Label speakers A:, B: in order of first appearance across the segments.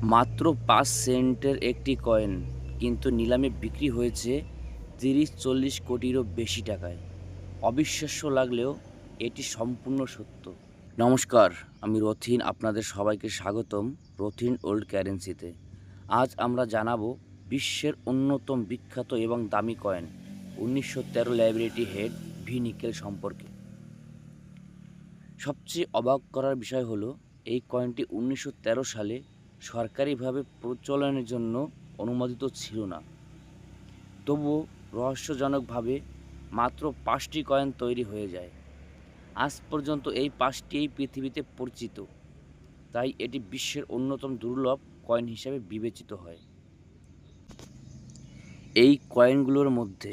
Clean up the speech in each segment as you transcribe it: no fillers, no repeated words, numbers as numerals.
A: মাত্র ৫ সেন্টের একটি কয়েন কিন্তু নিলামে বিক্রি হয়েছে ৩০-৪০ কোটিরও বেশি টাকায়। অবিশ্বাস্য লাগলেও এটি সম্পূর্ণ সত্য। নমস্কার, আমি রথিন, আপনাদের সবাইকে স্বাগতম রথিন ওল্ড কারেন্সিতে। আজ আমরা জানাবো বিশ্বের অন্যতম বিখ্যাত এবং দামি কয়েন ১৯১৩ লাইব্রেরিটি হেড ভি নিকেল সম্পর্কে। সবচেয়ে অবাক করার বিষয় হলো এই কয়েনটি ১৯১৩ সালে সরকারিভাবে প্রচলনের জন্য অনুমোদিত ছিল না। তবুও রহস্যজনকভাবে মাত্র ৫টি কয়েন তৈরি হয়ে যায়। আজ পর্যন্ত এই ৫টিই পৃথিবীতে পরিচিত, তাই এটি বিশ্বের অন্যতম দুর্লভ কয়েন হিসাবে বিবেচিত হয়। এই কয়েনগুলোর মধ্যে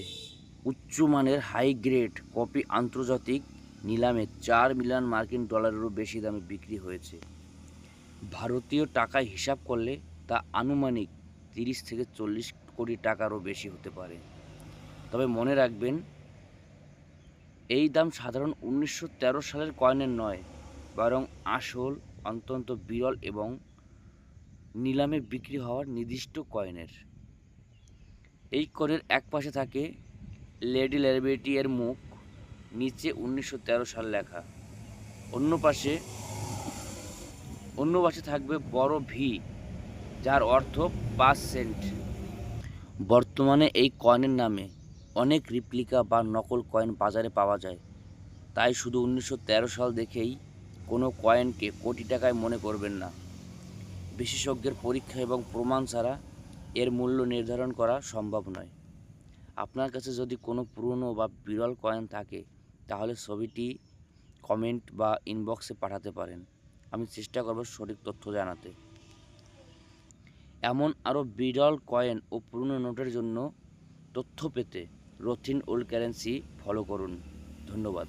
A: উচ্চমানের হাই গ্রেড কপি আন্তর্জাতিক নিলামে ৪ মিলিয়ন মার্কিন ডলারেরও বেশি দামে বিক্রি হয়েছে। ভারতীয় টাকায় হিসাব করলে তা আনুমানিক ৩০-৪০ কোটি টাকারও বেশি হতে পারে। তবে মনে রাখবেন, এই দাম সাধারণ ১৯১৩ সালের কয়েনের নয়, বরং আসল, অত্যন্ত বিরল এবং নিলামে বিক্রি হওয়ার নির্দিষ্ট কয়েনের। এই কয়েনের এক পাশে থাকে লেডি লাইব্রেরিটি এর মুখ, নিচে ১৯১৩ সাল লেখা। অন্য পাশে থাকবে বড় ভি, যার অর্থ ৫ সেন্ট। বর্তমানে এই কয়েনের নামে অনেক রিপ্লিকা বা নকল কয়েন বাজারে পাওয়া যায়, তাই শুধু ১৯১৩ সাল দেখেই কোনো কয়েনকে কোটি টাকায় মনে করবেন না। বিশেষজ্ঞের পরীক্ষা এবং প্রমাণ ছাড়া এর মূল্য নির্ধারণ করা সম্ভব নয়। আপনার কাছে যদি কোনো পুরনো বা বিরল কয়েন থাকে, তাহলে ছবিটি কমেন্ট বা ইনবক্সে পাঠাতে পারেন। আমি চেষ্টা করব সঠিক তথ্য জানাতে। এমন আরও বিরল কয়েন ও পুরনো নোটের জন্য তথ্য পেতে রথিন ওল্ড কারেন্সি ফলো করুন। ধন্যবাদ।